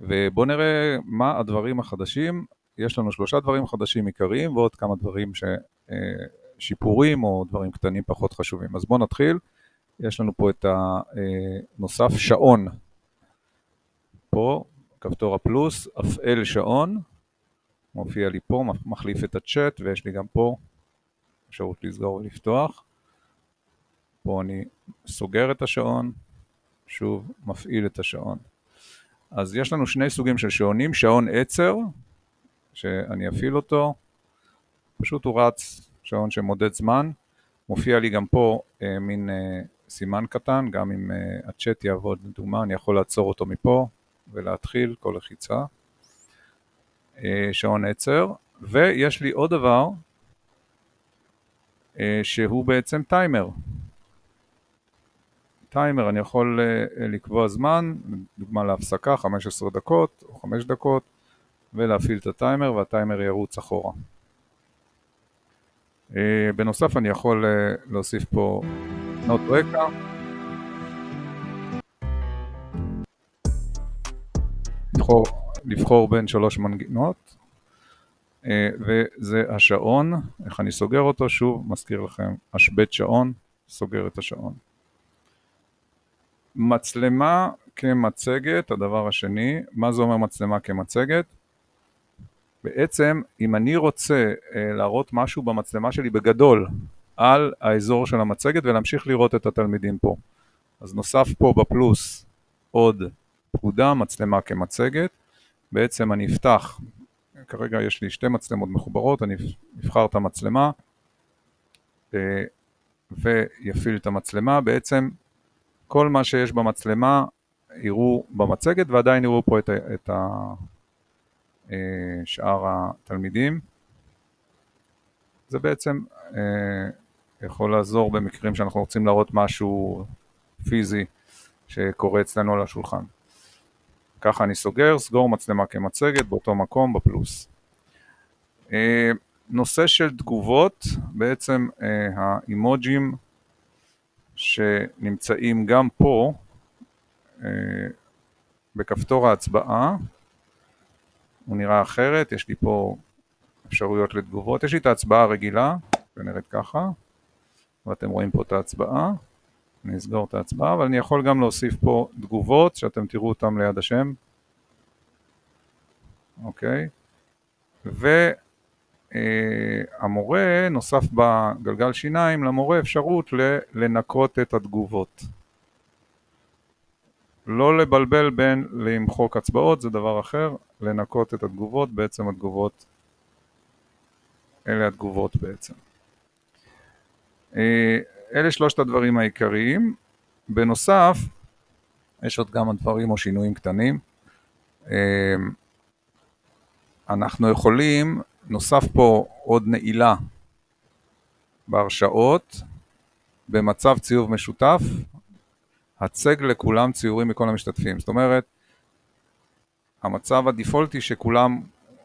ובואו נראה מה הדברים החדשים. יש לנו 3 דברים חדשים עיקריים ועוד כמה דברים שיפורים או דברים קטנים פחות חשובים. אז בואו נתחיל. יש לנו פה את הנוסף שעון. פה כפתור הפלוס, הפעל שעון, מופיע לי פה, מחליף את הצ'אט, ויש לי גם פה אפשרות לסגור ולפתוח. פה אני סוגר את השעון, שוב מפעיל את השעון. אז יש לנו 2 סוגים של שעונים, שעון עצר, שאני אפעיל אותו, פשוט הוא רץ, שעון שמודד זמן, מופיע לי גם פה מין סימן קטן, גם אם הצ'אט יעבוד לדוגמה, אני יכול לעצור אותו מפה ולהתחיל כל לחיצה. שעון עצר, ויש לי עוד דבר שהוא בעצם טיימר. טיימר, אני יכול לקבוע זמן, דוגמה להפסקה, 15 דקות או 5 דקות, ולהפעיל את הטיימר, והטיימר ירוץ אחורה. בנוסף אני יכול להוסיף פה נוט רקע. לבחור בין 3 מנגינות, וזה השעון. איך אני סוגר אותו? שוב, מזכיר לכם, השבט שעון, סוגר את השעון. מצלמה כמצגת, הדבר השני. מה זה אומר מצלמה כמצגת? בעצם, אם אני רוצה להראות משהו במצלמה שלי בגדול על האזור של המצגת ולהמשיך לראות את התלמידים פה, אז נוסף פה בפלוס עוד פקודה, מצלמה כמצגת. בעצם אני אפתח, כרגע יש לי 2 מצלמות מחוברות, אני אבחר את המצלמה ויפעיל את המצלמה. בעצם כל מה שיש במצלמה יראו במצגת, ועדיין יראו פה את שאר התלמידים. זה בעצם יכול לעזור במקרים שאנחנו רוצים להראות משהו פיזי שקורה אצלנו על השולחן. ככה אני סגור מצלמה כמצגת באותו מקום בפלוס. נושא של תגובות, בעצם האימוג'ים שנמצאים גם פה בכפתור ההצבעה, הוא נראה אחרת. יש לי פה אפשרויות לתגובות. יש לי את ההצבעה הרגילה, ונראית ככה, ואתם רואים פה את ההצבעה. אני אסגור את ההצבעה, אבל אני יכול גם להוסיף פה תגובות, שאתם תראו אותם ליד השם. אוקיי? והמורה, נוסף בגלגל שיניים, למורה אפשרות לנקות את התגובות. לא לבלבל בין למחוק הצבעות, זה דבר אחר. לנקות את התגובות, בעצם התגובות, אלה התגובות בעצם. אלה 3 הדברים העיקריים. בנוסף, יש עוד כמה דברים או שינויים קטנים. אנחנו יכולים, נוסף פה עוד נעילה בהרשאות, במצב ציור משותף, הצג לכולם ציורים מכל המשתתפים. זאת אומרת, המצב הדיפולטי שכולם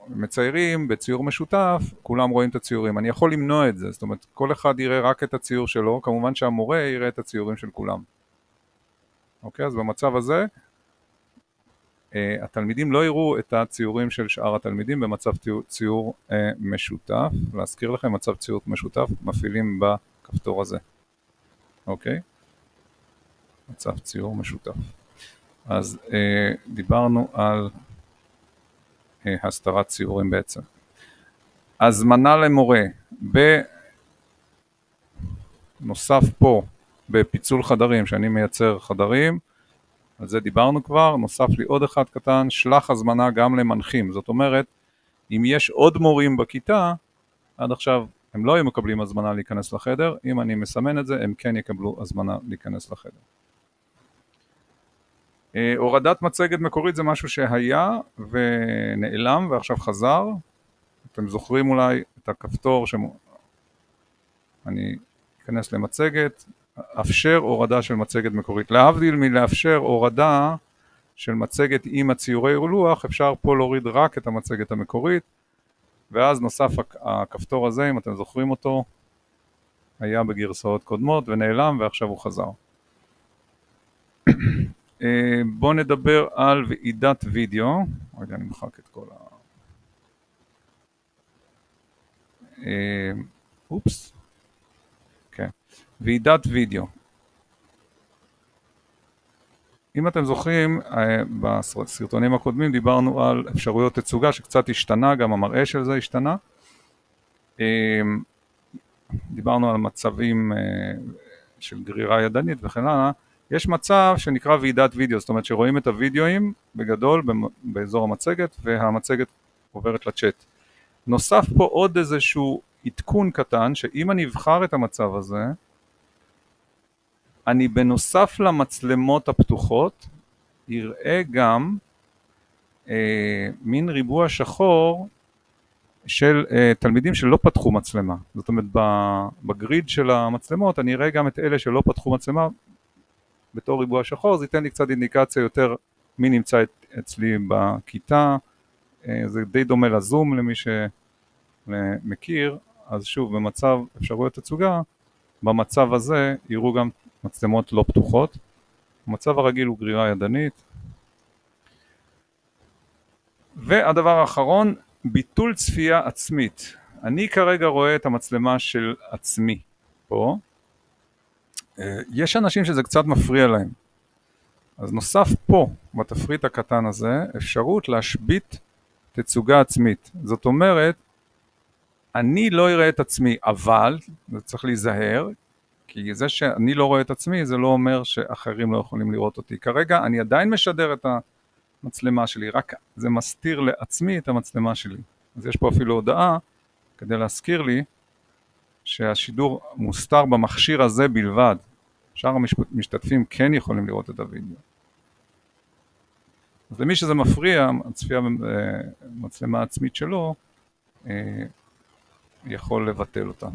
מציירים בציור משותף, כולם רואים את הציורים. אני יכול למנוע את זה, זאת אומרת, כל אחד יראה רק את הציור שלו, כמובן שהמורה יראה את הציורים של כולם. אוקיי, אז במצב הזה, התלמידים לא יראו את הציורים של שאר התלמידים במצב ציור משותף. להזכיר לכם, מצב ציור משותף מפעילים בכפתור הזה. אוקיי? מצב ציור משותף. אז דיברנו על הסתרת ציורים בעצם. הזמנה למורה, נוסף פה בפיצול חדרים, שאני מייצר חדרים, על זה דיברנו כבר. נוסף לי עוד אחד קטן, שלח הזמנה גם למנחים. זאת אומרת, אם יש עוד מורים בכיתה, עד עכשיו הם לא היו מקבלים הזמנה להיכנס לחדר, אם אני מסמן את זה, הם כן יקבלו הזמנה להיכנס לחדר. הורדת מצגת מקורית זה משהו שהיה ונעלם ועכשיו חזר. אתם זוכרים אולי את הכפתור אני אכנס למצגת, אפשר הורדה של מצגת מקורית. להבדיל מלאפשר הורדה של מצגת עם הציורי לוח, אפשר פה להוריד רק את המצגת המקורית, ואז נוסף הכפתור הזה, אם אתם זוכרים אותו, היה בגרסאות קודמות ונעלם ועכשיו הוא חזר. בואו נדבר על ועידת וידאו. רגע, אני מחק את כל אופס. כן. ועידת וידאו. אם אתם זוכרים, בסרטונים הקודמים דיברנו על אפשרויות תצוגה שקצת השתנה, גם המראה של זה השתנה. דיברנו על מצבים של גרירה ידנית וכן הלאה. יש מצב שנקרא ועידת וידאו, זאת אומרת שרואים את הוידאוים בגדול באזור המצגת, והמצגת עוברת לצ'אט. נוסף פה עוד איזשהו עדכון קטן, שאם אני אבחר את המצב הזה, אני בנוסף למצלמות הפתוחות, יראה גם מין ריבוע שחור של תלמידים שלא פתחו מצלמה. זאת אומרת, בגריד של המצלמות אני אראה גם את אלה שלא פתחו מצלמה בתור ריבוע שחור. זה ייתן לי קצת אינדיקציה יותר מי נמצא אצלי בכיתה. זה די דומה לזום למי שמכיר. אז שוב, במצב אפשרויות תצוגה, במצב הזה יראו גם מצלמות לא פתוחות. המצב הרגיל הוא גרירה ידנית. והדבר האחרון, ביטול צפייה עצמית. אני כרגע רואה את המצלמה של עצמי פה. יש אנשים שזה קצת מפריע להם. אז נוסף פה, בתפריט הקטן הזה, אפשרות להשבית תצוגה עצמית. זאת אומרת, אני לא אראה את עצמי, אבל, זה צריך להיזהר, כי זה שאני לא רואה את עצמי, זה לא אומר שאחרים לא יכולים לראות אותי. כרגע אני עדיין משדר את המצלמה שלי, רק זה מסתיר לעצמי את המצלמה שלי. אז יש פה אפילו הודעה, כדי להזכיר לי, שהשידור מוסתר במכשיר הזה בלבד. שאר המשתתפים כן יכולים לראות את הוידאו. אז למי שזה מפריע, הצפייה במצלמה העצמית שלו, יכול לבטל אותה.